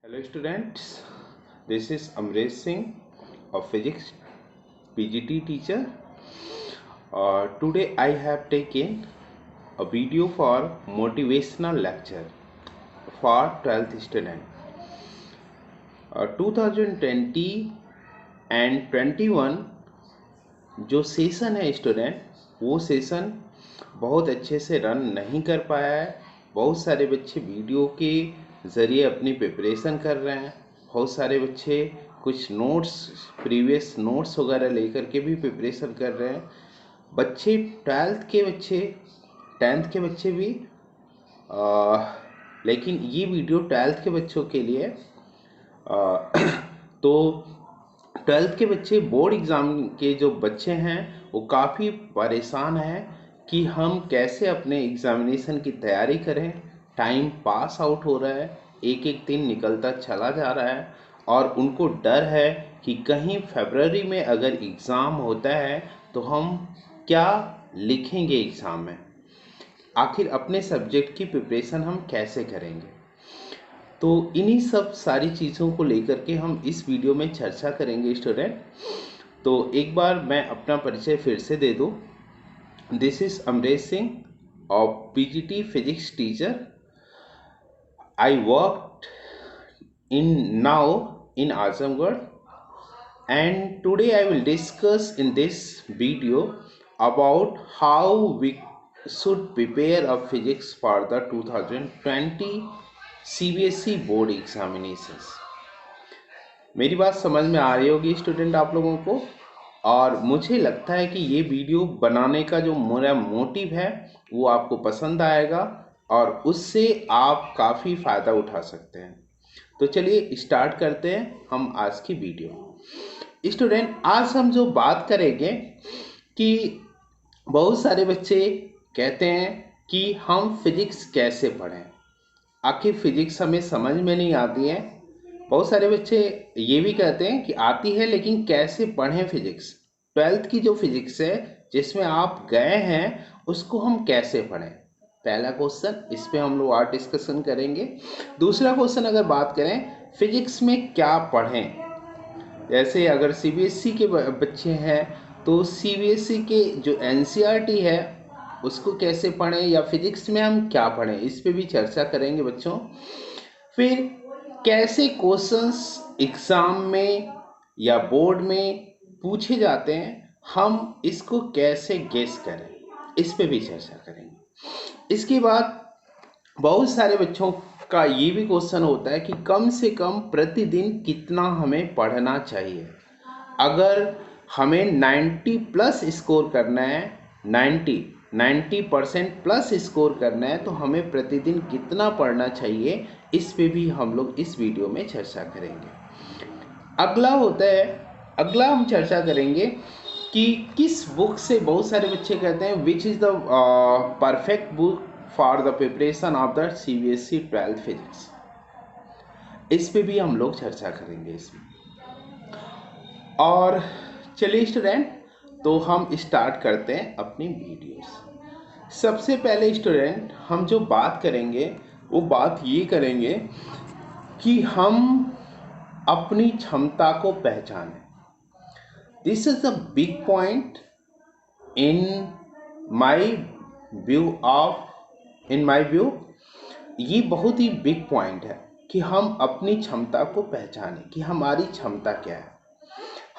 Hello students, this is Amresh Singh, a physics PGT teacher. Today I have taken a video for motivational lecture for 12th student. 2020 and 21 जो session है student, वो session बहुत अच्छे से run नहीं कर पाया है। बहुत सारे बच्चे वीडियो के ज़रिए अपनी प्रिपरेशन कर रहे हैं। बहुत सारे बच्चे कुछ नोट्स, प्रीवियस नोट्स वगैरह लेकर के भी प्रिपरेशन कर रहे हैं। बच्चे 12th के बच्चे, 10th के बच्चे भी, लेकिन ये वीडियो 12th के बच्चों के लिए तो 12th के बच्चे, बोर्ड एग्ज़ाम के जो बच्चे हैं वो काफ़ी परेशान हैं कि हम कैसे अपने एग्ज़ामिनेशन की तैयारी करें। टाइम पास आउट हो रहा है, एक एक दिन निकलता चला जा रहा है और उनको डर है कि कहीं फरवरी में अगर एग्ज़ाम होता है तो हम क्या लिखेंगे एग्ज़ाम में, आखिर अपने सब्जेक्ट की प्रिपरेशन हम कैसे करेंगे। तो इन्हीं सब सारी चीज़ों को लेकर के हम इस वीडियो में चर्चा करेंगे स्टूडेंट। तो एक बार मैं अपना परिचय फिर से दे दूँ। This is Amresh Singh of PGT physics teacher. I work in Azamgarh, and today I will discuss in this video about how we should prepare a physics for the 2020 CBSE board examinations। मेरी बात समझ में आ रही होगी स्टूडेंट आप लोगों को, और मुझे लगता है कि ये वीडियो बनाने का जो मेरा मोटिव है वो आपको पसंद आएगा और उससे आप काफ़ी फ़ायदा उठा सकते हैं। तो चलिए स्टार्ट करते हैं हम आज की वीडियो। स्टूडेंट, आज हम जो बात करेंगे कि बहुत सारे बच्चे कहते हैं कि हम फिजिक्स कैसे पढ़ें, आखिर फिजिक्स हमें समझ में नहीं आती है। बहुत सारे बच्चे ये भी कहते हैं कि आती है लेकिन कैसे पढ़ें फिजिक्स। 12th की जो फिजिक्स है जिसमें आप गए हैं उसको हम कैसे पढ़ें, पहला क्वेश्चन, इस पे हम लोग आज डिस्कशन करेंगे। दूसरा क्वेश्चन, अगर बात करें फिजिक्स में क्या पढ़ें, जैसे अगर सीबीएसई के बच्चे हैं तो सीबीएसई के जो एनसीईआरटी है उसको कैसे पढ़ें, या फिजिक्स में हम क्या पढ़ें, इस पे भी चर्चा करेंगे बच्चों। फिर कैसे क्वेश्चंस एग्ज़ाम में या बोर्ड में पूछे जाते हैं, हम इसको कैसे गेस करें, इस पे भी चर्चा करेंगे। इसके बाद बहुत सारे बच्चों का ये भी क्वेश्चन होता है कि कम से कम प्रतिदिन कितना हमें पढ़ना चाहिए। अगर हमें 90 प्लस स्कोर करना है, 90% प्लस स्कोर करना है, तो हमें प्रतिदिन कितना पढ़ना चाहिए, इस पे भी हम लोग इस वीडियो में चर्चा करेंगे। अगला हम चर्चा करेंगे कि किस बुक से, बहुत सारे बच्चे कहते हैं which is the perfect book for the preparation of the CBSE 12th physics, इस पे भी हम लोग चर्चा करेंगे इसमें। और चलिए स्टूडेंट, तो हम स्टार्ट करते हैं अपनी वीडियोस। सबसे पहले स्टूडेंट हम जो बात करेंगे वो बात ये करेंगे कि हम अपनी क्षमता को पहचानें। This is a big point in my view. ये बहुत ही बिग पॉइंट है कि हम अपनी क्षमता को पहचानें कि हमारी क्षमता क्या है,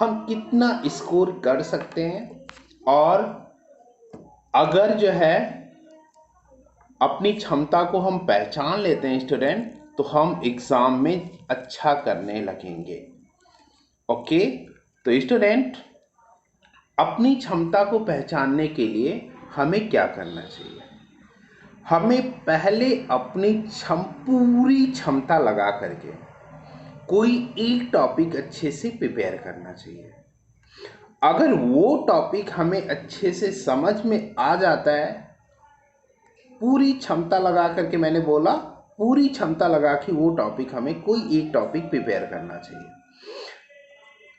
हम कितना स्कोर कर सकते हैं। और अगर जो है अपनी क्षमता को हम पहचान लेते हैं स्टूडेंट, तो हम एग्ज़ाम में अच्छा करने लगेंगे। ओके, तो स्टूडेंट, अपनी क्षमता को पहचानने के लिए हमें क्या करना चाहिए, हमें पहले अपनी पूरी क्षमता लगा करके कोई एक टॉपिक अच्छे से प्रिपेयर करना चाहिए। अगर वो टॉपिक हमें अच्छे से समझ में आ जाता है, पूरी क्षमता लगा करके, मैंने बोला पूरी क्षमता लगा के वो टॉपिक, हमें कोई एक टॉपिक प्रिपेयर करना चाहिए,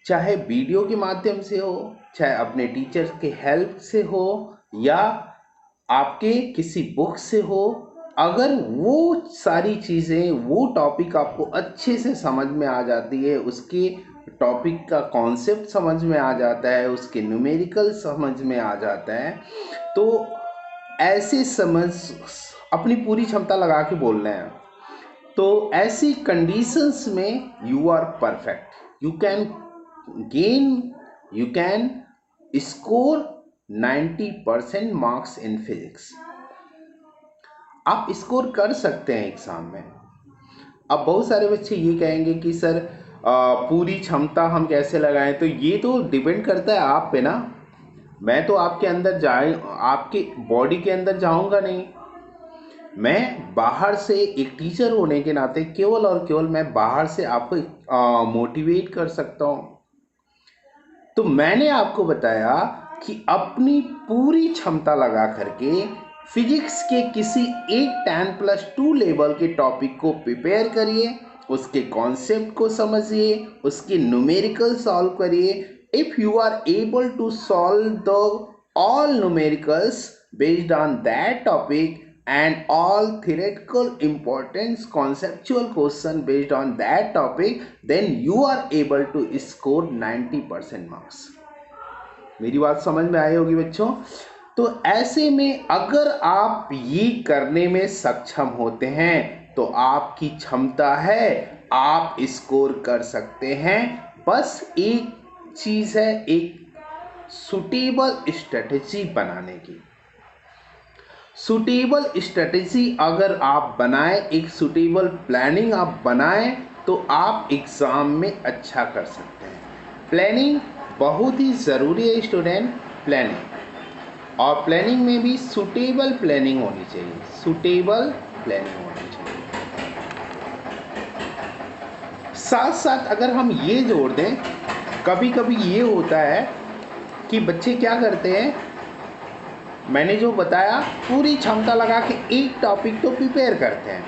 चाहे वीडियो के माध्यम से हो, चाहे अपने टीचर्स के हेल्प से हो, या आपके किसी बुक से हो, अगर वो सारी चीज़ें, वो टॉपिक आपको अच्छे से समझ में आ जाती है, उसके टॉपिक का कॉन्सेप्ट समझ में आ जाता है, उसके न्यूमेरिकल समझ में आ जाता है, तो ऐसे समझ अपनी पूरी क्षमता लगा के बोल रहे हैं, तो ऐसी कंडीशंस में you are perfect, you can gain, you can score 90% marks in physics. आप स्कोर कर सकते हैं एग्जाम में। अब बहुत सारे बच्चे ये कहेंगे कि सर पूरी क्षमता हम कैसे लगाएं, तो ये तो डिपेंड करता है आप पे ना। मैं तो आपके अंदर आपके बॉडी के अंदर जाऊंगा नहीं। मैं बाहर से एक टीचर होने के नाते केवल और केवल मैं बाहर से आपको मोटिवेट कर सकता हूं। तो मैंने आपको बताया कि अपनी पूरी क्षमता लगा करके फिजिक्स के किसी एक 10+2 लेवल के टॉपिक को प्रिपेयर करिए, उसके कॉन्सेप्ट को समझिए, उसके न्यूमेरिकल सॉल्व करिए। If you are able to solve the all numericals based on that topic and all theoretical importance conceptual question based on that topic, then you are able to score 90% marks। मेरी बात समझ में आई होगी बच्चों। तो ऐसे में अगर आप ये करने में सक्षम होते हैं तो आपकी क्षमता है, आप स्कोर कर सकते हैं। बस एक चीज है, एक सुटेबल स्ट्रेटेजी बनाने की। सुटेबल स्ट्रेटेजी अगर आप बनाएं, एक सुटेबल प्लानिंग आप बनाएं, तो आप एग्जाम में अच्छा कर सकते हैं। प्लानिंग बहुत ही ज़रूरी है स्टूडेंट, प्लानिंग। और प्लानिंग में भी सुटेबल प्लानिंग होनी चाहिए, सुटेबल प्लानिंग होनी चाहिए। साथ साथ अगर हम ये जोड़ दें, कभी कभी ये होता है कि बच्चे क्या करते हैं, मैंने जो बताया पूरी क्षमता लगा के एक टॉपिक तो प्रिपेयर करते हैं,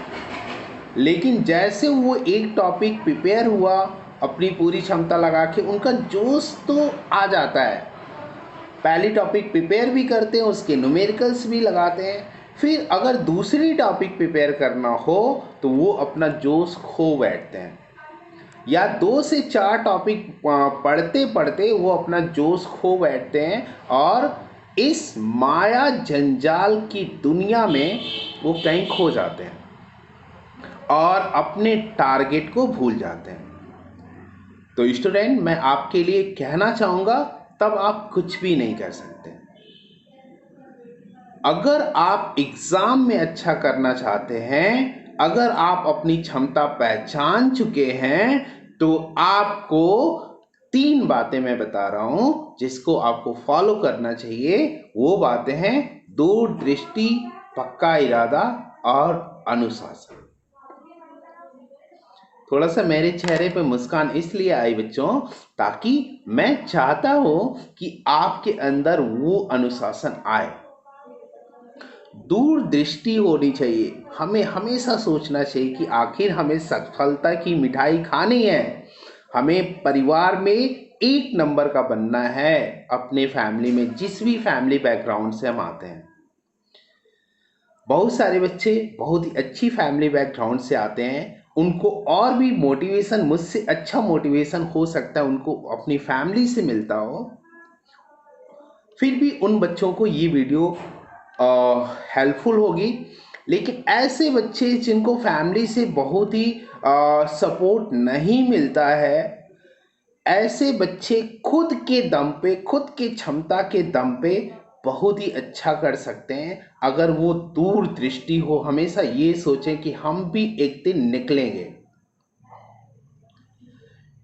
लेकिन जैसे वो एक टॉपिक प्रिपेयर हुआ अपनी पूरी क्षमता लगा के, उनका जोश तो आ जाता है, पहली टॉपिक प्रिपेयर भी करते हैं, उसके न्यूमेरिकल्स भी लगाते हैं, फिर अगर दूसरी टॉपिक प्रिपेयर करना हो तो वो अपना जोश खो बैठते हैं, या 2 से 4 टॉपिक पढ़ते पढ़ते वो अपना जोश खो बैठते हैं और इस माया जंजाल की दुनिया में वो कहीं खो जाते हैं और अपने टारगेट को भूल जाते हैं। तो स्टूडेंट, मैं आपके लिए कहना चाहूँगा, तब आप कुछ भी नहीं कर सकते। अगर आप एग्ज़ाम में अच्छा करना चाहते हैं, अगर आप अपनी क्षमता पहचान चुके हैं, तो आपको 3 बातें मैं बता रहा हूं जिसको आपको फॉलो करना चाहिए। वो बातें हैं दूरदृष्टि, पक्का इरादा और अनुशासन। थोड़ा सा मेरे चेहरे पे मुस्कान इसलिए आई बच्चों, ताकि मैं चाहता हूं कि आपके अंदर वो अनुशासन आए। दूरदृष्टि होनी चाहिए, हमें हमेशा सोचना चाहिए कि आखिर हमें सफलता की मिठाई खानी है, हमें परिवार में एक नंबर का बनना है, अपने फैमिली में, जिस भी फैमिली बैकग्राउंड से हम आते हैं। बहुत सारे बच्चे बहुत ही अच्छी फैमिली बैकग्राउंड से आते हैं, उनको और भी मोटिवेशन, मुझसे अच्छा मोटिवेशन हो सकता है उनको अपनी फैमिली से मिलता हो, फिर भी उन बच्चों को ये वीडियो हेल्पफुल होगी। लेकिन ऐसे बच्चे जिनको फैमिली से बहुत ही सपोर्ट नहीं मिलता है, ऐसे बच्चे खुद के दम पे, खुद के क्षमता के दम पे बहुत ही अच्छा कर सकते हैं, अगर वो दूरदृष्टि हो, हमेशा ये सोचें कि हम भी एक दिन निकलेंगे।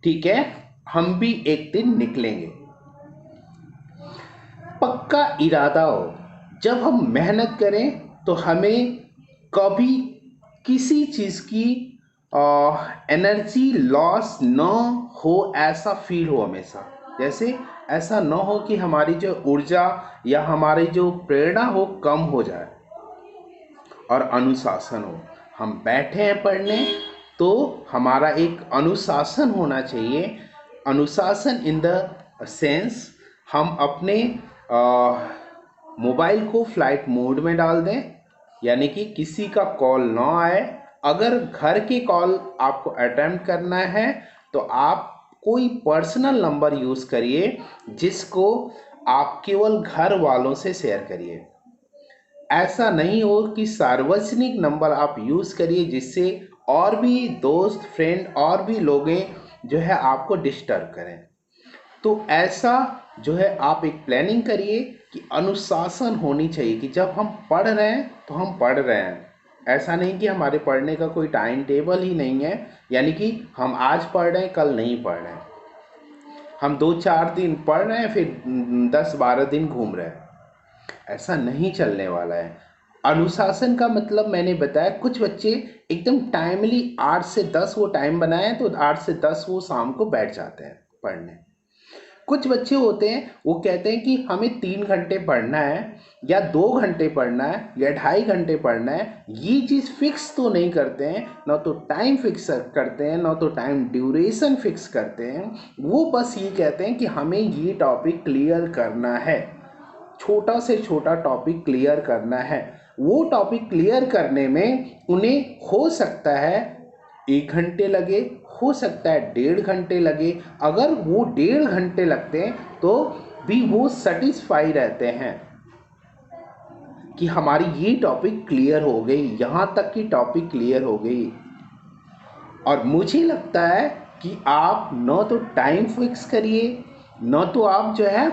ठीक है, हम भी एक दिन निकलेंगे। पक्का इरादा हो, जब हम मेहनत करें तो हमें कभी किसी चीज़ की एनर्जी लॉस न हो, ऐसा फील हो हमेशा। जैसे ऐसा न हो कि हमारी जो ऊर्जा या हमारी जो प्रेरणा हो कम हो जाए। और अनुशासन हो, हम बैठे हैं पढ़ने तो हमारा एक अनुशासन होना चाहिए। अनुशासन इन द सेंस, हम अपने मोबाइल को फ्लाइट मोड में डाल दें, यानी कि किसी का कॉल ना आए। अगर घर के कॉल आपको अटेम्प्ट करना है तो आप कोई पर्सनल नंबर यूज़ करिए जिसको आप केवल घर वालों से शेयर करिए। ऐसा नहीं हो कि सार्वजनिक नंबर आप यूज़ करिए जिससे और भी दोस्त फ्रेंड और भी लोग जो है आपको डिस्टर्ब करें। तो ऐसा जो है आप एक प्लानिंग करिए कि अनुशासन होनी चाहिए कि जब हम पढ़ रहे हैं तो हम पढ़ रहे हैं। ऐसा नहीं कि हमारे पढ़ने का कोई टाइम टेबल ही नहीं है, यानी कि हम आज पढ़ रहे हैं कल नहीं पढ़ रहे हैं, हम 2-4 दिन पढ़ रहे हैं फिर 10-12 दिन घूम रहे हैं। ऐसा नहीं चलने वाला है। अनुशासन का मतलब मैंने बताया, कुछ बच्चे एकदम टाइमली 8 से 10 वो टाइम बनाए तो 8 से 10 वो शाम को बैठ जाते हैं पढ़ने। कुछ बच्चे होते हैं वो कहते हैं कि हमें 3 घंटे पढ़ना है या 2 घंटे पढ़ना है या 2.5 घंटे पढ़ना है। ये चीज़ फिक्स तो नहीं करते हैं, ना तो टाइम फिक्स करते हैं, ना तो टाइम ड्यूरेशन फिक्स करते हैं। वो बस ये कहते हैं कि हमें ये टॉपिक क्लियर करना है, छोटा से छोटा टॉपिक क्लियर करना है। वो टॉपिक क्लियर करने में उन्हें हो सकता है 1 घंटे लगे, हो सकता है 1.5 घंटे लगे। अगर वो 1.5 घंटे लगते हैं तो भी वो सेटिस्फाई रहते हैं कि हमारी ये टॉपिक क्लियर हो गई, यहाँ तक की टॉपिक क्लियर हो गई। और मुझे लगता है कि आप न तो टाइम फिक्स करिए, न तो आप जो है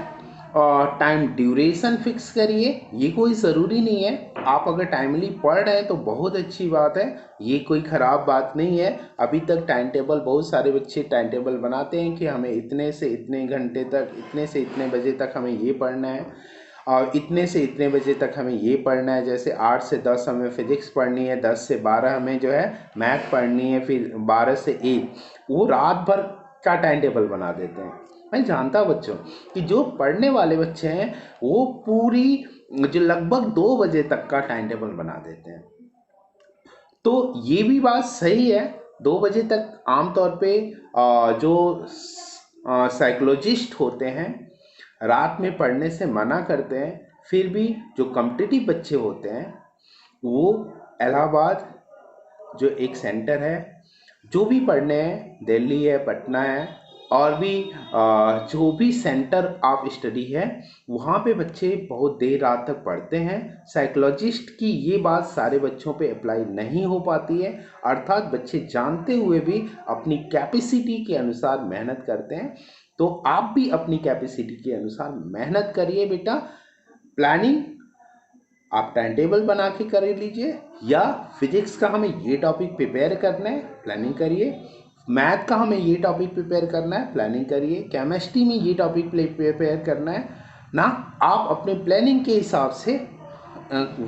टाइम ड्यूरेशन फिक्स करिए। ये कोई ज़रूरी नहीं है। आप अगर टाइमली पढ़ रहे हैं तो बहुत अच्छी बात है, ये कोई ख़राब बात नहीं है। अभी तक टाइम टेबल, बहुत सारे बच्चे टाइम टेबल बनाते हैं कि हमें इतने से इतने घंटे तक, इतने से इतने बजे तक हमें ये पढ़ना है और इतने से इतने बजे तक हमें ये पढ़ना है। जैसे 8 से 10 हमें फिजिक्स पढ़नी है, 10 से 12 हमें जो है मैथ पढ़नी है, फिर 12 से 1 वो रात भर का टाइम टेबल बना देते हैं। मैं जानता हूँ बच्चों कि जो पढ़ने वाले बच्चे हैं वो पूरी जो लगभग 2 बजे तक का टाइम टेबल बना देते हैं। तो ये भी बात सही है, 2 बजे तक आमतौर पे जो साइकोलॉजिस्ट होते हैं रात में पढ़ने से मना करते हैं। फिर भी जो कॉम्पिटिटिव बच्चे होते हैं वो इलाहाबाद जो एक सेंटर है, जो भी पढ़ने हैं, दिल्ली है, पटना है और भी जो भी सेंटर ऑफ स्टडी है, वहाँ पे बच्चे बहुत देर रात तक पढ़ते हैं। साइकोलॉजिस्ट की ये बात सारे बच्चों पे अप्लाई नहीं हो पाती है, अर्थात बच्चे जानते हुए भी अपनी कैपेसिटी के अनुसार मेहनत करते हैं। तो आप भी अपनी कैपेसिटी के अनुसार मेहनत करिए बेटा। प्लानिंग आप टाइम टेबल बना के कर लीजिए, या फिजिक्स का हमें ये टॉपिक प्रिपेयर करना है, प्लानिंग करिए। मैथ का हमें ये टॉपिक प्रिपेयर करना है, प्लानिंग करिए। केमिस्ट्री में ये टॉपिक प्रिपेयर करना है ना, आप अपने प्लानिंग के हिसाब से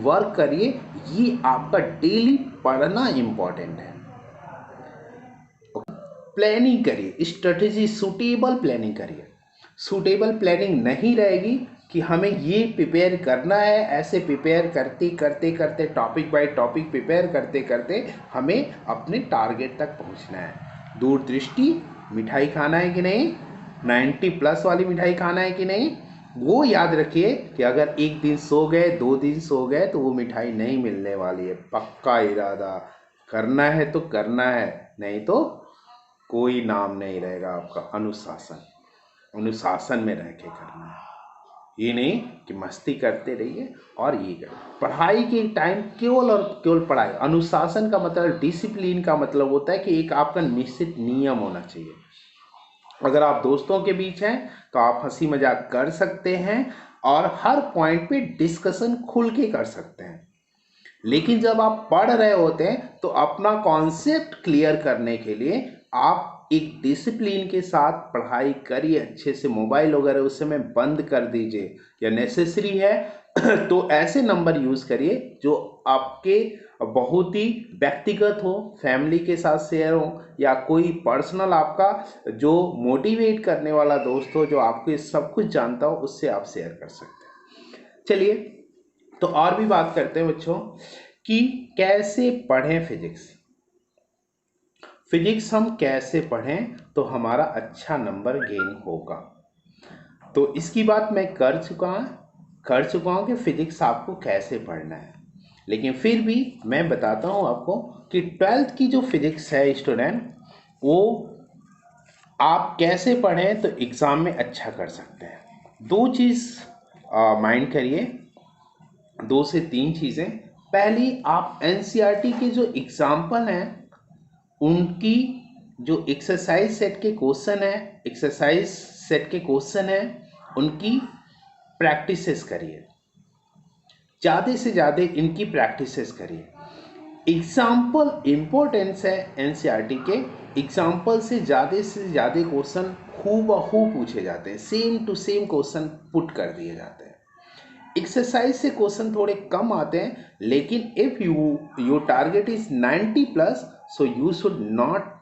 वर्क करिए। ये आपका डेली पढ़ना इम्पॉर्टेंट है। प्लानिंग करिए, स्ट्रेटेजी सूटेबल प्लानिंग करिए। सूटेबल प्लानिंग नहीं रहेगी कि हमें ये प्रिपेयर करना है, ऐसे प्रिपेयर करते करते करते टॉपिक बाय टॉपिक प्रिपेयर करते करते हमें अपने टारगेट तक पहुंचना है। दूरदृष्टि, मिठाई खाना है कि नहीं, 90+ वाली मिठाई खाना है कि नहीं, वो याद रखिए कि अगर एक दिन सो गए, 2 दिन सो गए तो वो मिठाई नहीं मिलने वाली है। पक्का इरादा करना है तो करना है, नहीं तो कोई नाम नहीं रहेगा आपका। अनुशासन, अनुशासन में रह के करना है, ये नहीं कि मस्ती करते रहिए और ये करें। पढ़ाई के टाइम केवल और केवल पढ़ाई। अनुशासन का मतलब, डिसिप्लिन का मतलब होता है कि एक आपका निश्चित नियम होना चाहिए। अगर आप दोस्तों के बीच हैं तो आप हंसी मजाक कर सकते हैं और हर पॉइंट पे डिस्कशन खुल के कर सकते हैं। लेकिन जब आप पढ़ रहे होते हैं तो अपना कॉन्सेप्ट क्लियर करने के लिए आप एक डिसिप्लिन के साथ पढ़ाई करिए अच्छे से। मोबाइल वगैरह उस समय बंद कर दीजिए, या नेसेसरी है तो ऐसे नंबर यूज़ करिए जो आपके बहुत ही व्यक्तिगत हो, फैमिली के साथ शेयर हो, या कोई पर्सनल आपका जो मोटिवेट करने वाला दोस्त हो जो आपको ये सब कुछ जानता हो, उससे आप शेयर कर सकते हैं। चलिए तो और भी बात करते हैं बच्चों कि कैसे पढ़ें फिजिक्स। फिजिक्स हम कैसे पढ़ें तो हमारा अच्छा नंबर गेन होगा। तो इसकी बात मैं कर चुका हूँ कि फिजिक्स आपको कैसे पढ़ना है। लेकिन फिर भी मैं बताता हूँ आपको कि 12th की जो फिजिक्स है स्टूडेंट, वो आप कैसे पढ़ें तो एग्ज़ाम में अच्छा कर सकते हैं। दो चीज़ माइंड करिए, 2 से 3 चीज़ें। पहली, आप एनसीईआरटी के जो एग्जाम्पल हैं उनकी जो एक्सरसाइज सेट के क्वेश्चन है, एक्सरसाइज सेट के क्वेश्चन है उनकी प्रैक्टिसेस करिए, ज़्यादा से ज़्यादा इनकी प्रैक्टिसेस करिए। एग्जाम्पल इम्पोर्टेंस है एनसीईआरटी के, एग्जाम्पल से ज़्यादा क्वेश्चन हूबहू पूछे जाते हैं, same to same question put कर दिए जाते हैं। एक्सरसाइज से क्वेश्चन थोड़े कम आते हैं, लेकिन if your target is 90 plus, so you should not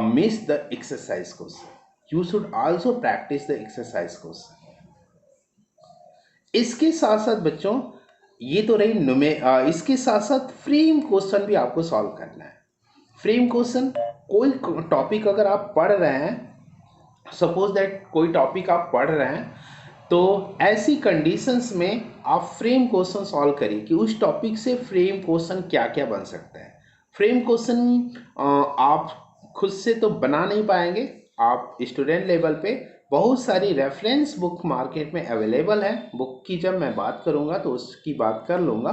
miss the exercise question, you should also practice the exercise question. इसके साथ साथ बच्चों, ये तो रही इसके साथ साथ फ्रेम क्वेश्चन भी आपको सॉल्व करना है। फ्रेम क्वेश्चन, कोई टॉपिक अगर आप पढ़ रहे हैं, सपोज दैट कोई टॉपिक आप पढ़ रहे हैं, तो ऐसी कंडीशंस में आप फ्रेम क्वेश्चन सॉल्व करिए कि उस टॉपिक से फ्रेम क्वेश्चन क्या क्या बन सकता है। फ्रेम क्वेश्चन आप खुद से तो बना नहीं पाएंगे, आप स्टूडेंट लेवल पे बहुत सारी रेफरेंस बुक मार्केट में अवेलेबल है। बुक की जब मैं बात करूँगा तो उसकी बात कर लूँगा।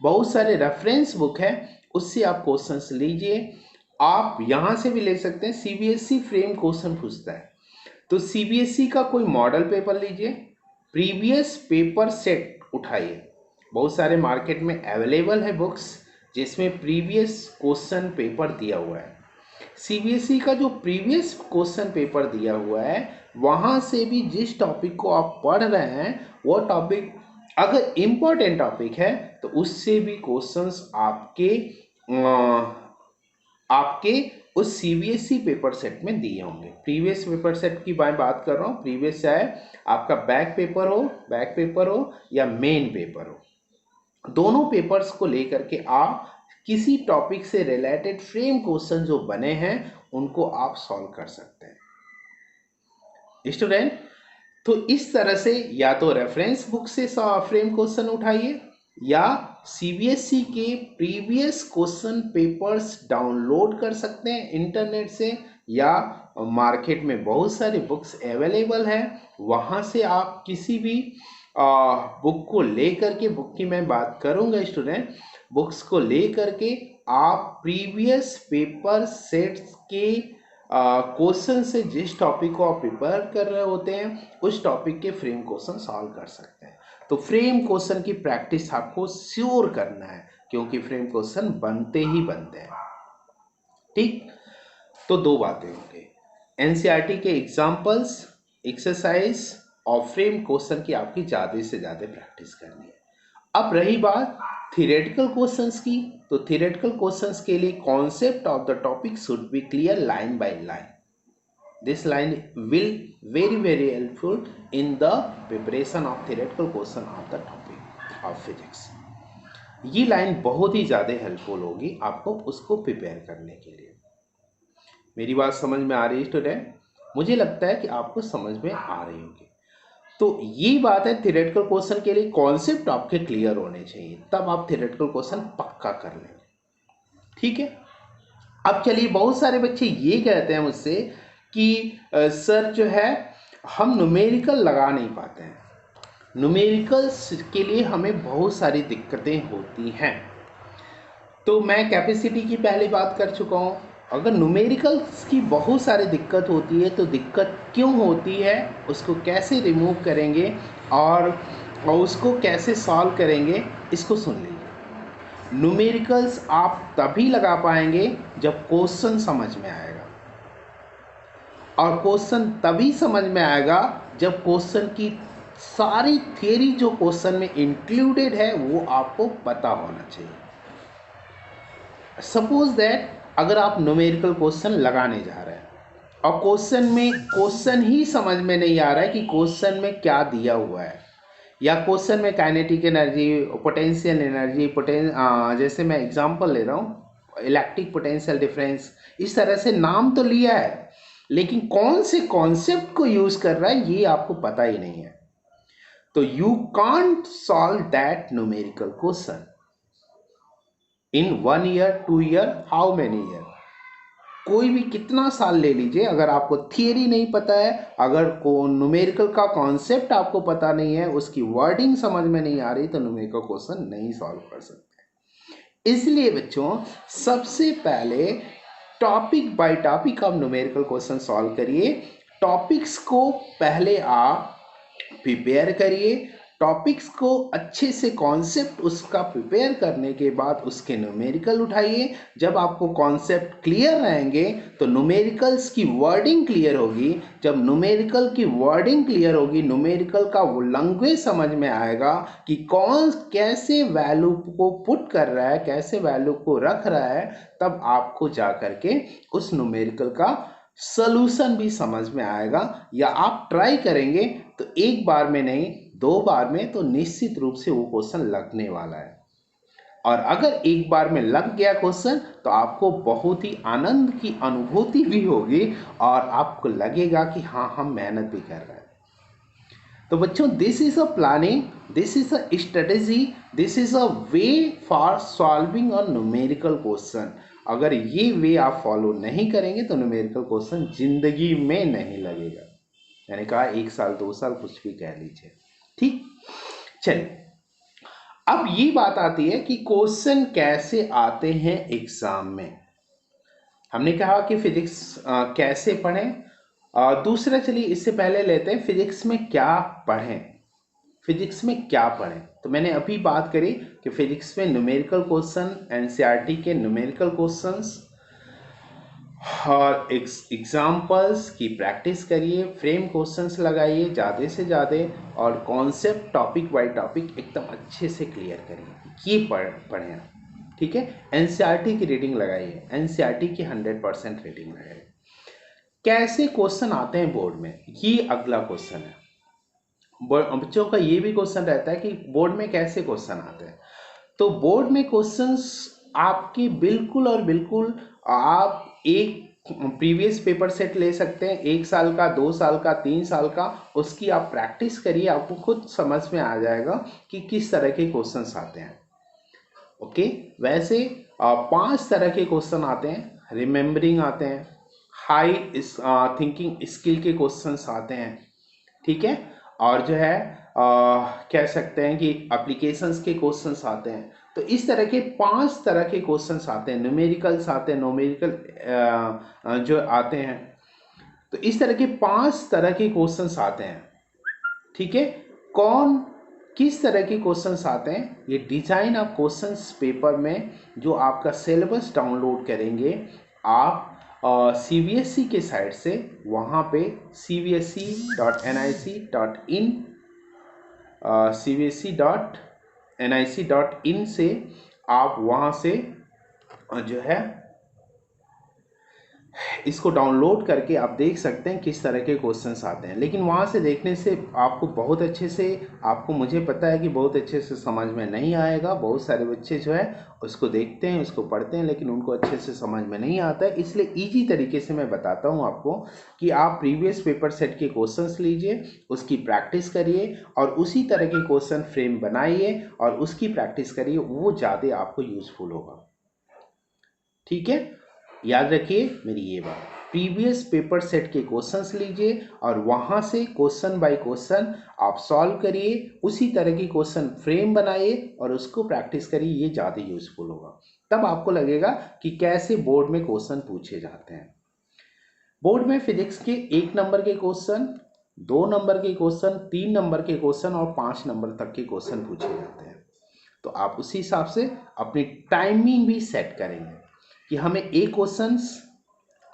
बहुत सारे रेफरेंस बुक है, उससे आप क्वेश्चंस लीजिए। आप यहाँ से भी ले सकते हैं, सीबीएसई फ्रेम क्वेश्चन पूछता है, तो सीबीएसई का कोई मॉडल पेपर लीजिए, प्रीवियस पेपर सेट उठाइए। बहुत सारे मार्केट में अवेलेबल है बुक्स जिसमें प्रीवियस क्वेश्चन पेपर दिया हुआ है। सीबीएसई का जो प्रीवियस क्वेश्चन पेपर दिया हुआ है, वहाँ से भी जिस टॉपिक को आप पढ़ रहे हैं वो टॉपिक अगर इम्पोर्टेंट टॉपिक है तो उससे भी क्वेश्चंस आपके उस सीबीएसई पेपर सेट में दिए होंगे। प्रीवियस पेपर सेट की मैं बात कर रहा हूँ, प्रीवियस चाहे आपका बैक पेपर हो या मेन पेपर हो, दोनों पेपर्स को लेकर के आप किसी टॉपिक से रिलेटेड फ्रेम क्वेश्चन जो बने हैं उनको आप सॉल्व कर सकते हैं स्टूडेंट। तो इस तरह से या तो रेफरेंस बुक से फ्रेम क्वेश्चन उठाइए, या सीबीएसई के प्रीवियस क्वेश्चन पेपर्स डाउनलोड कर सकते हैं इंटरनेट से, या मार्केट में बहुत सारी बुक्स अवेलेबल है, वहाँ से आप किसी भी बुक को लेकर के, बुक की मैं बात करूँगा स्टूडेंट, बुक्स को लेकर के आप प्रीवियस पेपर सेट्स के क्वेश्चन से जिस टॉपिक को आप प्रिपेयर कर रहे होते हैं उस टॉपिक के फ्रेम क्वेश्चन सॉल्व कर सकते हैं। तो फ्रेम क्वेश्चन की प्रैक्टिस आपको श्योर करना है, क्योंकि फ्रेम क्वेश्चन बनते ही बनते हैं। ठीक, तो दो बातें होंगी, एनसीईआरटी के एग्जाम्पल्स, एक्सरसाइज और फ्रेम क्वेश्चन की आपकी ज़्यादा से ज़्यादा प्रैक्टिस करनी है। अब रही बात थियोरेटिकल क्वेश्चंस की, तो थियोरेटिकल क्वेश्चंस के लिए concept of the topic should be clear line by line. This line will very helpful in the preparation of theoretical question of the topic of physics। ये लाइन बहुत ही ज़्यादा helpful होगी आपको उसको प्रिपेयर करने के लिए। मेरी बात समझ में आ रही है स्टूडेंट? मुझे लगता है कि आपको समझ में आ रही होगी। तो ये बात है, थियोरेटिकल क्वेश्चन के लिए कॉन्सेप्ट आपके क्लियर होने चाहिए, तब आप थियोरेटिकल क्वेश्चन पक्का कर लेंगे। ठीक है, अब चलिए, बहुत सारे बच्चे ये कहते हैं मुझसे कि सर जो है हम न्यूमेरिकल लगा नहीं पाते हैं, न्यूमेरिकल्स के लिए हमें बहुत सारी दिक्कतें होती हैं। तो मैं कैपेसिटी की पहले बात कर चुका हूँ। अगर न्यूमेरिकल्स की बहुत सारी दिक्कत होती है तो दिक्कत क्यों होती है, उसको कैसे रिमूव करेंगे और उसको कैसे सॉल्व करेंगे, इसको सुन लीजिए। न्यूमेरिकल्स आप तभी लगा पाएंगे जब क्वेश्चन समझ में आएगा, और क्वेश्चन तभी समझ में आएगा जब क्वेश्चन की सारी थियरी जो क्वेश्चन में इंक्लूडेड है वो आपको पता होना चाहिए। सपोज दैट अगर आप न्यूमेरिकल क्वेश्चन लगाने जा रहे हैं और क्वेश्चन ही समझ में नहीं आ रहा है कि क्वेश्चन में क्या दिया हुआ है, या क्वेश्चन में काइनेटिक एनर्जी, पोटेंशियल एनर्जी, जैसे मैं एग्जांपल ले रहा हूँ इलेक्ट्रिक पोटेंशियल डिफरेंस, इस तरह से नाम तो लिया है लेकिन कौन से कॉन्सेप्ट को यूज कर रहा है ये आपको पता ही नहीं है, तो you can't solve that numerical question. In 1 year, 2 year, how many year, कोई भी कितना साल ले लीजिए, अगर आपको थियरी नहीं पता है, अगर को न्यूमेरिकल का कॉन्सेप्ट आपको पता नहीं है, उसकी वर्डिंग समझ में नहीं आ रही, तो न्यूमेरिकल क्वेश्चन नहीं सॉल्व कर सकते। इसलिए बच्चों सबसे पहले टॉपिक बाय टॉपिक आप न्यूमेरिकल क्वेश्चन सॉल्व करिए। टॉपिक्स को पहले आप प्रिपेयर करिए, टॉपिक्स को अच्छे से कॉन्सेप्ट उसका प्रिपेयर करने के बाद उसके न्यूमेरिकल उठाइए। जब आपको कॉन्सेप्ट क्लियर रहेंगे तो न्यूमेरिकल्स की वर्डिंग क्लियर होगी। जब न्यूमेरिकल की वर्डिंग क्लियर होगी, न्यूमेरिकल का वो लैंग्वेज समझ में आएगा कि कौन कैसे वैल्यू को पुट कर रहा है, कैसे वैल्यू को रख रहा है, तब आपको जा करके उस न्यूमेरिकल का सॉल्यूशन भी समझ में आएगा। या आप ट्राई करेंगे तो एक बार में नहीं, 2 बार में तो निश्चित रूप से वो क्वेश्चन लगने वाला है। और अगर एक बार में लग गया क्वेश्चन तो आपको बहुत ही आनंद की अनुभूति भी होगी और आपको लगेगा कि हाँ, हम मेहनत भी कर रहे हैं। तो बच्चों, this is a planning, this is a strategy, this is a way for solving a numerical question. अगर ये वे आप फॉलो नहीं करेंगे तो न्यूमेरिकल क्वेश्चन जिंदगी में नहीं लगेगा। मैंने कहा 1 साल 2 साल कुछ भी कह लीजिए, ठीक। चलिए, अब ये बात आती है कि क्वेश्चन कैसे आते हैं एग्जाम में। हमने कहा कि फिजिक्स कैसे पढ़ें। दूसरा, चलिए इससे पहले लेते हैं फिजिक्स में क्या पढ़ें। फिजिक्स में क्या पढ़ें, तो मैंने अभी बात करी कि फिजिक्स में न्यूमेरिकल क्वेश्चन, एनसीईआरटी के न्यूमेरिकल क्वेश्चंस और एग्जाम्पल्स की प्रैक्टिस करिए, फ्रेम क्वेश्चंस लगाइए ज़्यादा से ज़्यादा, और कॉन्सेप्ट टॉपिक बाय टॉपिक एकदम अच्छे से क्लियर करिए। ये पढ़ें, ठीक है। एनसीईआरटी की रीडिंग लगाइए, एनसीईआरटी की 100% रीडिंग लगाइए। कैसे क्वेश्चन आते हैं बोर्ड में, ये अगला क्वेश्चन है। बच्चों का ये भी क्वेश्चन रहता है कि बोर्ड में कैसे क्वेश्चन आते हैं। तो बोर्ड में क्वेश्चंस आपकी बिल्कुल और बिल्कुल, आप एक प्रीवियस पेपर सेट ले सकते हैं, 1 साल का, 2 साल का, 3 साल का, उसकी आप प्रैक्टिस करिए, आपको खुद समझ में आ जाएगा कि किस तरह के क्वेश्चंस आते हैं। ओके, वैसे 5 तरह के क्वेश्चन आते हैं। रिमेम्बरिंग आते हैं, हाई थिंकिंग स्किल के क्वेश्चंस आते हैं, ठीक है। और जो है कह सकते हैं कि एप्लीकेशंस के क्वेश्चंस आते हैं। तो इस तरह के 5 तरह के क्वेश्चंस आते हैं, न्यूमेरिकल्स आते हैं, न्यूमेरिकल जो आते हैं। तो इस तरह के 5 तरह के क्वेश्चंस आते हैं, ठीक है। कौन किस तरह के क्वेश्चंस आते हैं, ये डिजाइन ऑफ क्वेश्चंस पेपर में जो आपका सिलेबस डाउनलोड करेंगे आप सीबीएसई के साइट से, वहाँ पे cbse.nic.in cbse.nic.in से आप वहाँ से जो है इसको डाउनलोड करके आप देख सकते हैं किस तरह के क्वेश्चंस आते हैं। लेकिन वहाँ से देखने से आपको बहुत अच्छे से, आपको, मुझे पता है कि बहुत अच्छे से समझ में नहीं आएगा। बहुत सारे बच्चे जो है उसको देखते हैं, उसको पढ़ते हैं, लेकिन उनको अच्छे से समझ में नहीं आता है। इसलिए ईजी तरीके से मैं बताता हूँ आपको कि आप प्रीवियस पेपर सेट के क्वेश्चंस लीजिए, उसकी प्रैक्टिस करिए और उसी तरह के क्वेश्चन फ्रेम बनाइए और उसकी प्रैक्टिस करिए, वो ज़्यादा आपको यूजफुल होगा, ठीक है। याद रखिए मेरी ये बात, प्रीवियस पेपर सेट के क्वेश्चंस लीजिए और वहां से क्वेश्चन बाय क्वेश्चन आप सॉल्व करिए, उसी तरह की क्वेश्चन फ्रेम बनाइए और उसको प्रैक्टिस करिए, ये ज़्यादा यूजफुल होगा। तब आपको लगेगा कि कैसे बोर्ड में क्वेश्चन पूछे जाते हैं। बोर्ड में फिजिक्स के 1 नंबर के क्वेश्चन, 2 नंबर के क्वेश्चन, 3 नंबर के क्वेश्चन और 5 नंबर तक के क्वेश्चन पूछे जाते हैं। तो आप उसी हिसाब से अपनी टाइमिंग भी सेट करेंगे कि हमें एक क्वेश्चंस,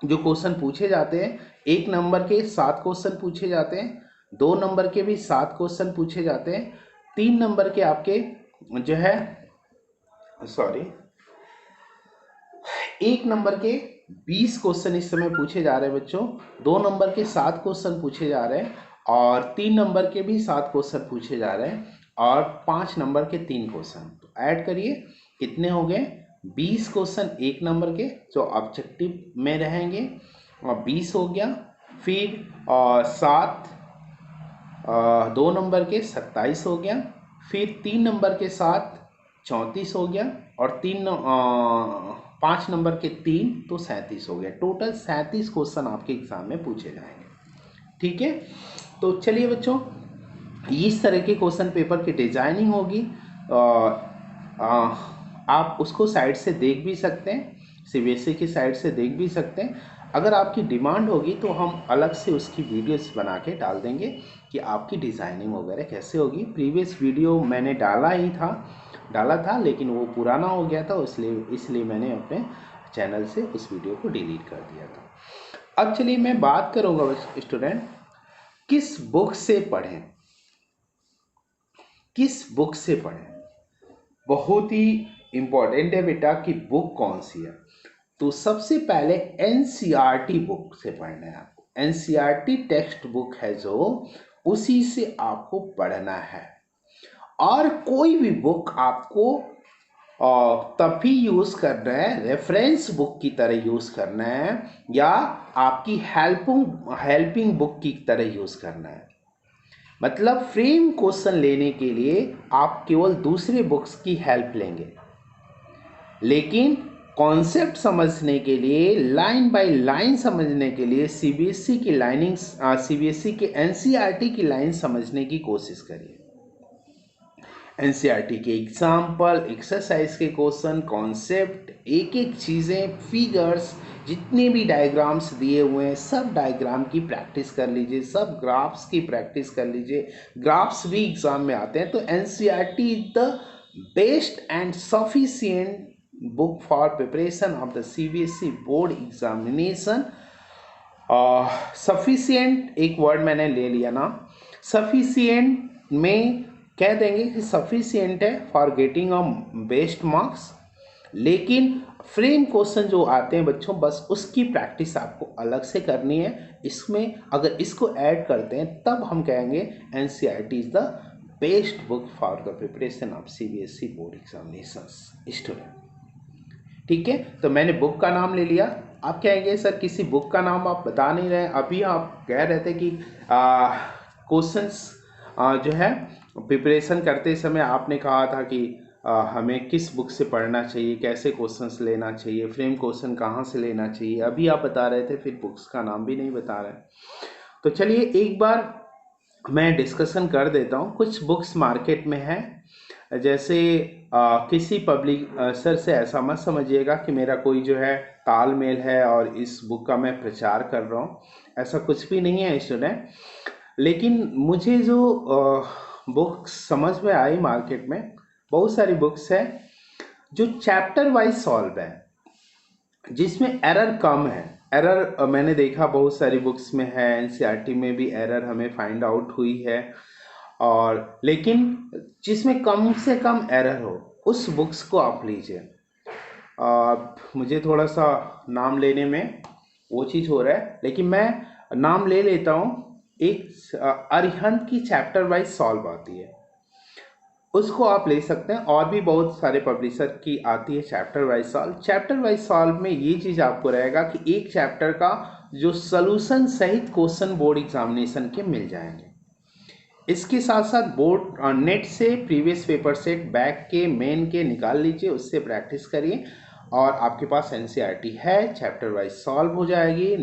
जो क्वेश्चन पूछे जाते हैं, 1 नंबर के 7 क्वेश्चन पूछे जाते हैं, 2 नंबर के भी 7 क्वेश्चन पूछे जाते हैं, 3 नंबर के आपके जो है 1 नंबर के 20 क्वेश्चन इस समय पूछे जा रहे हैं बच्चों, 2 नंबर के 7 क्वेश्चन पूछे जा रहे हैं और 3 नंबर के भी 7 क्वेश्चन पूछे जा रहे हैं और 5 नंबर के 3 क्वेश्चन। तो ऐड करिए, कितने हो गए, 20 क्वेश्चन 1 नंबर के जो ऑब्जेक्टिव में रहेंगे और 20 हो गया, फिर 7 2 नंबर के 27 हो गया, फिर 3 नंबर के 7 34 हो गया, और 5 नंबर के 3 तो 37 हो गया। टोटल 37 क्वेश्चन आपके एग्जाम में पूछे जाएंगे। ठीक है, तो चलिए बच्चों, इस तरह के क्वेश्चन पेपर की डिजाइनिंग होगी। आप उसको साइड से देख भी सकते हैं, सीबीएसई की साइड से देख भी सकते हैं। अगर आपकी डिमांड होगी तो हम अलग से उसकी वीडियोस बना के डाल देंगे कि आपकी डिज़ाइनिंग वगैरह कैसे होगी। प्रीवियस वीडियो मैंने डाला था लेकिन वो पुराना हो गया था, इसलिए मैंने अपने चैनल से उस वीडियो को डिलीट कर दिया था। अब चलिए मैं बात करूँगा स्टूडेंट, किस बुक से पढ़ें, किस बुक से पढ़ें। बहुत ही इम्पोर्टेंट है बेटा कि बुक कौन सी है। तो सबसे पहले एनसीईआरटी बुक से पढ़ना है आपको। एनसीईआरटी टेक्स्ट बुक है जो, उसी से आपको पढ़ना है। और कोई भी बुक आपको तभी यूज करना है, रेफरेंस बुक की तरह यूज करना है, या आपकी हेल्पिंग बुक की तरह यूज करना है। मतलब फ्रेम क्वेश्चन लेने के लिए आप केवल दूसरे बुक्स की हेल्प लेंगे, लेकिन कॉन्सेप्ट समझने के लिए, लाइन बाय लाइन समझने के लिए सीबीएसई के एनसीईआरटी की लाइन समझने की कोशिश करिए। एनसीईआरटी के एग्जाम्पल, एक्सरसाइज के क्वेश्चन, कॉन्सेप्ट, एक एक चीज़ें, फिगर्स, जितने भी डायग्राम्स दिए हुए हैं सब डायग्राम की प्रैक्टिस कर लीजिए, सब ग्राफ्स की प्रैक्टिस कर लीजिए। ग्राफ्स भी एग्जाम में आते हैं। तो NCERT is the best and sufficient book for preparation of the CBSE board examination. Sufficient एक वर्ड मैंने ले लिया ना, सफिशिएंट में कह देंगे कि सफिशिएंट है for getting a best marks, लेकिन फ्रेम क्वेश्चन जो आते हैं बच्चों, बस उसकी प्रैक्टिस आपको अलग से करनी है। इसमें अगर इसको ऐड करते हैं तब हम कहेंगे NCERT is the best book for the preparation of CBSE board examinations student. ठीक है, तो मैंने बुक का नाम ले लिया। आप कहेंगे सर किसी बुक का नाम आप बता नहीं रहे। अभी आप कह रहे थे कि क्वेश्चंस जो है प्रिपरेशन करते समय आपने कहा था कि हमें किस बुक से पढ़ना चाहिए, कैसे क्वेश्चंस लेना चाहिए, फ्रेम क्वेश्चन कहाँ से लेना चाहिए। अभी आप बता रहे थे, फिर बुक्स का नाम भी नहीं बता रहे। तो चलिए एक बार मैं डिस्कशन कर देता हूँ। कुछ बुक्स मार्केट में हैं, जैसे किसी पब्लिक सर से ऐसा मत समझिएगा कि मेरा कोई जो है तालमेल है और इस बुक का मैं प्रचार कर रहा हूँ, ऐसा कुछ भी नहीं है स्टूडेंट। लेकिन मुझे जो बुक्स समझ में आई मार्केट में, बहुत सारी बुक्स हैं जो चैप्टर वाइज सॉल्व है, जिसमें एरर कम है। एरर मैंने देखा बहुत सारी बुक्स में है, एनसीईआरटी में भी एरर हमें फाइंड आउट हुई है, और लेकिन जिसमें कम से कम एरर हो उस बुक्स को आप लीजिए। मुझे थोड़ा सा नाम लेने में वो चीज़ हो रहा है, लेकिन मैं नाम ले लेता हूँ। एक अरिहंत की चैप्टर वाइज सॉल्व आती है, उसको आप ले सकते हैं। और भी बहुत सारे पब्लिशर की आती है chapter wise solve. Chapter wise solve में ये चीज़ आपको रहेगा कि एक चैप्टर का जो सॉल्यूशन सहित क्वेश्चन बोर्ड एग्जामिनेशन के मिल जाएंगे। इसके साथ साथ बोर्ड नेट से प्रीवियस पेपर सेट बैक के, मेन के निकाल लीजिए, उससे प्रैक्टिस करिए और आपके पास एनसीईआरटी है, चैप्टर वाइज सॉल्व हो जाएगी।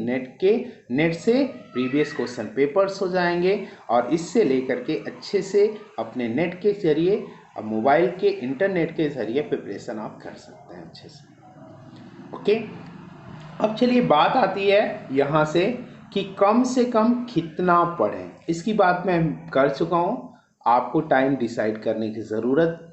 नेट से प्रीवियस क्वेश्चन पेपर्स हो जाएंगे, और इससे लेकर के अच्छे से अपने नेट के जरिए, मोबाइल के इंटरनेट के जरिए प्रिपरेशन आप कर सकते हैं अच्छे से। ओके, अब चलिए बात आती है यहाँ से कि कम से कम कितना पढ़ें। इसकी बात मैं कर चुका हूँ, आपको टाइम डिसाइड करने की ज़रूरत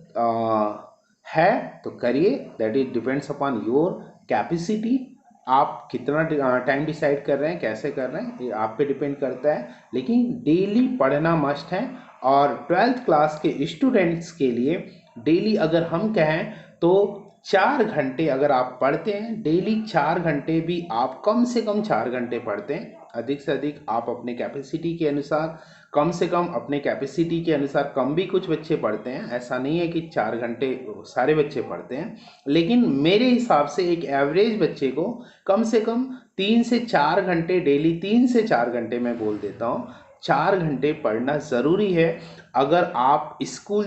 है तो करिए। That is depends upon your capacity. आप कितना टाइम डिसाइड कर रहे हैं, कैसे कर रहे हैं, ये आप पे डिपेंड करता है। लेकिन डेली पढ़ना मस्ट है। और 12th क्लास के स्टूडेंट्स के लिए डेली अगर हम कहें तो 4 घंटे अगर आप पढ़ते हैं डेली, 4 घंटे भी आप कम से कम 4 घंटे पढ़ते हैं, अधिक से अधिक आप अपने कैपेसिटी के अनुसार, कम से कम अपने कैपेसिटी के अनुसार, कम भी कुछ बच्चे पढ़ते हैं, ऐसा नहीं है कि 4 घंटे सारे बच्चे पढ़ते हैं। लेकिन मेरे हिसाब से एक एवरेज बच्चे को कम से कम 3 से 4 घंटे डेली, 3 से 4 घंटे मैं बोल देता हूँ, 4 घंटे पढ़ना ज़रूरी है। अगर आप स्कूल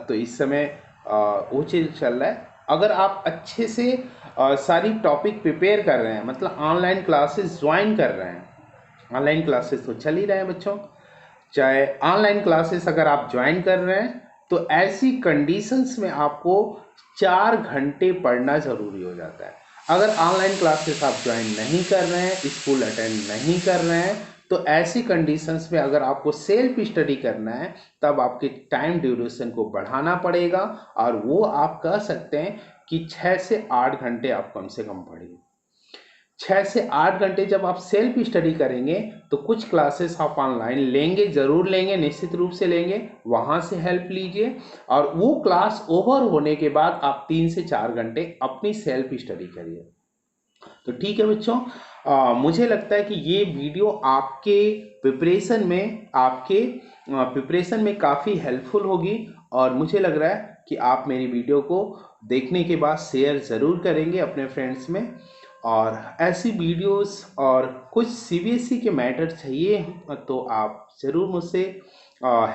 तो इस समय वो चीज़ चल रहा है। अगर आप अच्छे से सारी टॉपिक प्रिपेयर कर रहे हैं, मतलब ऑनलाइन क्लासेस ज्वाइन कर रहे हैं, ऑनलाइन क्लासेस तो चल ही रहे हैं बच्चों, चाहे ऑनलाइन क्लासेस अगर आप ज्वाइन कर रहे हैं तो ऐसी कंडीशंस में आपको 4 घंटे पढ़ना ज़रूरी हो जाता है। अगर ऑनलाइन क्लासेस आप ज्वाइन नहीं कर रहे हैं, स्कूल अटेंड नहीं कर रहे हैं, तो ऐसी कंडीशंस में अगर आपको सेल्फ स्टडी करना है तब आपके टाइम ड्यूरेशन को बढ़ाना पड़ेगा, और वो आप कह सकते हैं कि 6 से 8 घंटे आप कम से कम पढ़िए। 6 से 8 घंटे जब आप सेल्फ स्टडी करेंगे तो कुछ क्लासेस आप ऑनलाइन लेंगे, ज़रूर लेंगे, निश्चित रूप से लेंगे, वहाँ से हेल्प लीजिए, और वो क्लास ओवर होने के बाद आप 3 से 4 घंटे अपनी सेल्फ स्टडी करिए। तो ठीक है बच्चों, मुझे लगता है कि ये वीडियो आपके प्रिपरेशन में काफ़ी हेल्पफुल होगी, और मुझे लग रहा है कि आप मेरी वीडियो को देखने के बाद शेयर ज़रूर करेंगे अपने फ्रेंड्स में। और ऐसी वीडियोस और कुछ सीबीएसई के मैटर चाहिए तो आप ज़रूर मुझसे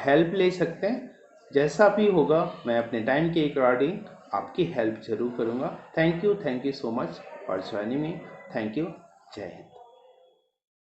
हेल्प ले सकते हैं। जैसा भी होगा मैं अपने टाइम के अकॉर्डिंग आपकी हेल्प ज़रूर करूँगा। Thank you so much for joining me. Thank you. जय हिंद।